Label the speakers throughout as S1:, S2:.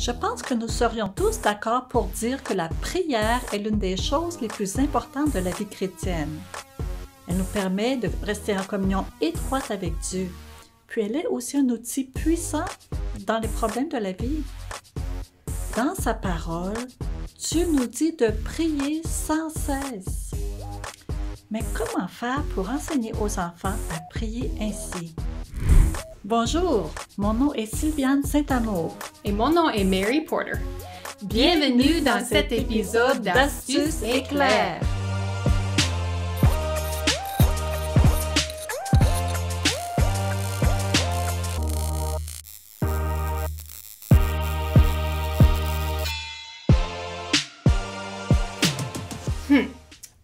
S1: Je pense que nous serions tous d'accord pour dire que la prière est l'une des choses les plus importantes de la vie chrétienne. Elle nous permet de rester en communion étroite avec Dieu. Puis elle est aussi un outil puissant dans les problèmes de la vie. Dans sa parole, Dieu nous dit de prier sans cesse. Mais comment faire pour enseigner aux enfants à prier ainsi? Bonjour, mon nom est Sylviane Saint-Amour.
S2: Et mon nom est Mary Porter. Bienvenue dans cet épisode d'Astuces éclairs.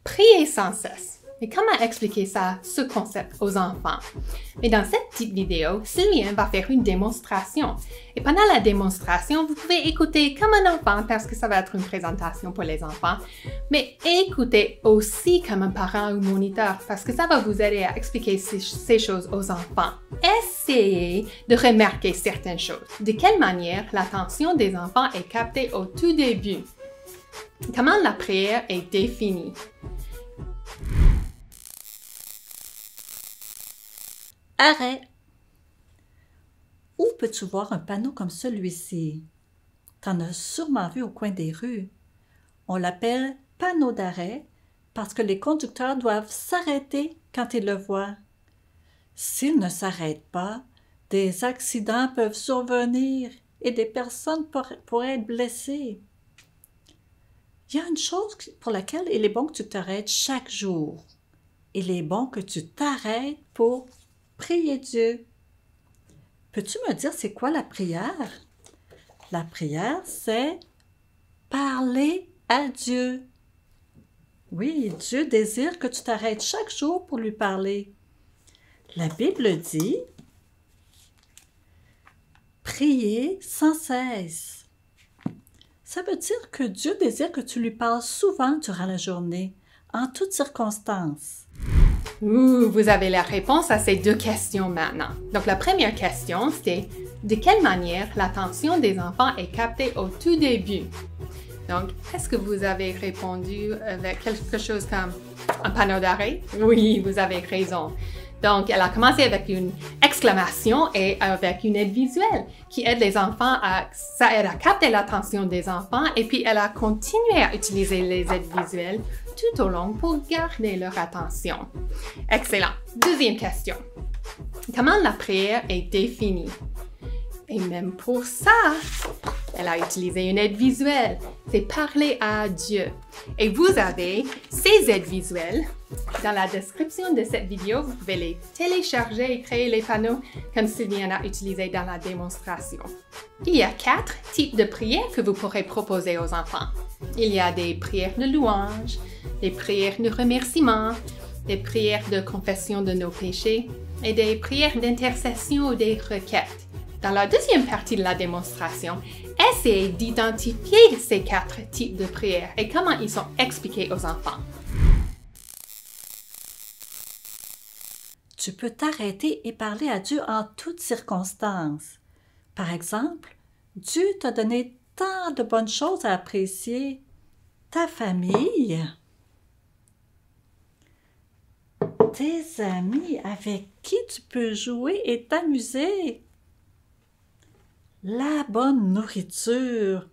S2: Prier sans cesse. Mais comment expliquer ça, ce concept aux enfants? Mais dans cette petite vidéo, Sylviane va faire une démonstration. Et pendant la démonstration, vous pouvez écouter comme un enfant parce que ça va être une présentation pour les enfants. Mais écoutez aussi comme un parent ou moniteur parce que ça va vous aider à expliquer ces choses aux enfants. Essayez de remarquer certaines choses. De quelle manière l'attention des enfants est captée au tout début? Comment la prière est définie?
S1: Arrêt! Où peux-tu voir un panneau comme celui-ci? T'en as sûrement vu au coin des rues. On l'appelle panneau d'arrêt parce que les conducteurs doivent s'arrêter quand ils le voient. S'ils ne s'arrêtent pas, des accidents peuvent survenir et des personnes pourraient être blessées. Il y a une chose pour laquelle il est bon que tu t'arrêtes chaque jour. Il est bon que tu t'arrêtes pour prier Dieu. Peux-tu me dire c'est quoi la prière? La prière, c'est parler à Dieu. Oui, Dieu désire que tu t'arrêtes chaque jour pour lui parler. La Bible dit « Priez sans cesse ». Ça veut dire que Dieu désire que tu lui parles souvent durant la journée, en toutes circonstances.
S2: Vous avez la réponse à ces deux questions maintenant. Donc, la première question, c'est de quelle manière l'attention des enfants est captée au tout début? Donc, est-ce que vous avez répondu avec quelque chose comme un panneau d'arrêt? Oui, vous avez raison. Donc, elle a commencé avec une exclamation et avec une aide visuelle qui aide les enfants ça aide à capter l'attention des enfants et puis elle a continué à utiliser les aides visuelles tout au long pour garder leur attention. Excellent. Deuxième question. Comment la prière est définie? Et même pour ça, elle a utilisé une aide visuelle. C'est parler à Dieu. Et vous avez ces aides visuelles. Dans la description de cette vidéo, vous pouvez les télécharger et créer les panneaux comme Sylviane a utilisé dans la démonstration. Il y a 4 types de prières que vous pourrez proposer aux enfants. Il y a des prières de louange, des prières de remerciement, des prières de confession de nos péchés et des prières d'intercession ou des requêtes. Dans la deuxième partie de la démonstration, essayez d'identifier ces 4 types de prières et comment ils sont expliqués aux enfants.
S1: Tu peux t'arrêter et parler à Dieu en toutes circonstances. Par exemple, Dieu t'a donné tant de bonnes choses à apprécier. Ta famille, tes amis avec qui tu peux jouer et t'amuser. La bonne nourriture,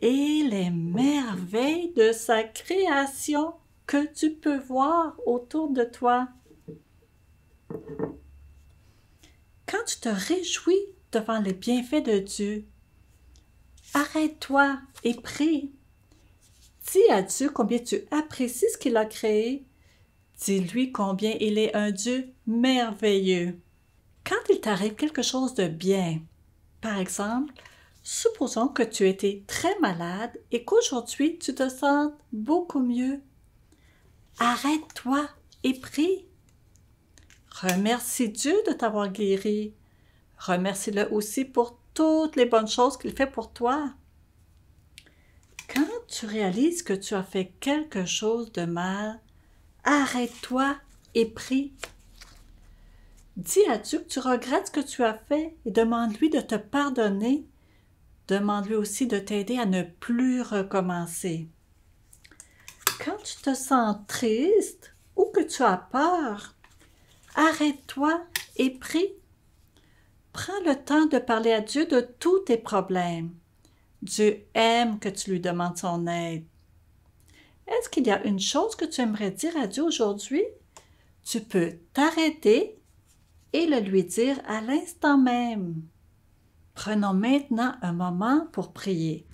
S1: et les merveilles de sa création que tu peux voir autour de toi. Quand tu te réjouis devant les bienfaits de Dieu, arrête-toi et prie. Dis à Dieu combien tu apprécies ce qu'il a créé. Dis-lui combien il est un Dieu merveilleux. Quand il t'arrive quelque chose de bien, par exemple, supposons que tu étais très malade et qu'aujourd'hui tu te sens beaucoup mieux. Arrête-toi et prie. Remercie Dieu de t'avoir guéri. Remercie-le aussi pour toutes les bonnes choses qu'il fait pour toi. Quand tu réalises que tu as fait quelque chose de mal, arrête-toi et prie. Dis à Dieu que tu regrettes ce que tu as fait et demande-lui de te pardonner. Demande-lui aussi de t'aider à ne plus recommencer. Quand tu te sens triste ou que tu as peur, arrête-toi et prie. Prends le temps de parler à Dieu de tous tes problèmes. Dieu aime que tu lui demandes son aide. Est-ce qu'il y a une chose que tu aimerais dire à Dieu aujourd'hui? Tu peux t'arrêter et le lui dire à l'instant même. Prenons maintenant un moment pour prier.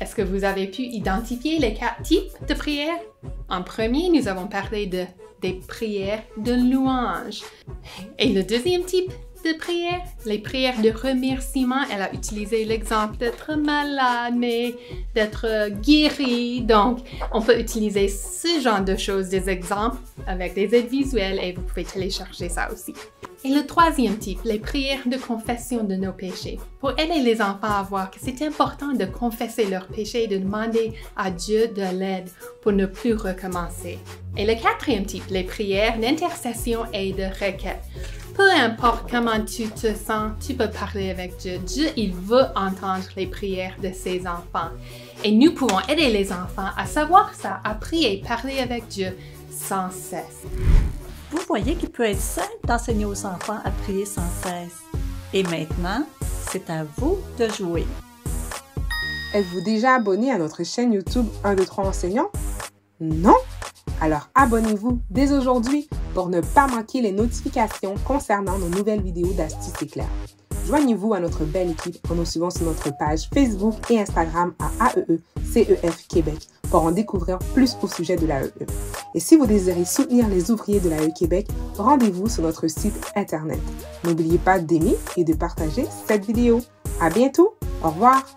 S2: Est-ce que vous avez pu identifier les 4 types de prières? En premier, nous avons parlé des prières de louange. Et le deuxième type de prière, les prières de remerciement, elle a utilisé l'exemple d'être malade, mais d'être guéri. Donc, on peut utiliser ce genre de choses, des exemples avec des aides visuelles et vous pouvez télécharger ça aussi. Et le troisième type, les prières de confession de nos péchés. Pour aider les enfants à voir que c'est important de confesser leurs péchés et de demander à Dieu de l'aide pour ne plus recommencer. Et le quatrième type, les prières d'intercession et de requête. Peu importe comment tu te sens, tu peux parler avec Dieu. Dieu, il veut entendre les prières de ses enfants. Et nous pouvons aider les enfants à savoir ça, à prier et parler avec Dieu sans cesse.
S1: Vous voyez qu'il peut être simple d'enseigner aux enfants à prier sans cesse. Et maintenant, c'est à vous de jouer.
S3: Êtes-vous déjà abonné à notre chaîne YouTube 1, 2, 3 enseignants? Non? Alors abonnez-vous dès aujourd'hui pour ne pas manquer les notifications concernant nos nouvelles vidéos d'astuces éclairs. Joignez-vous à notre belle équipe en nous suivant sur notre page Facebook et Instagram à AEE-CEF Québec pour en découvrir plus au sujet de l'AEE. Et si vous désirez soutenir les ouvriers de l'AEE Québec, rendez-vous sur notre site Internet. N'oubliez pas d'aimer et de partager cette vidéo. À bientôt! Au revoir!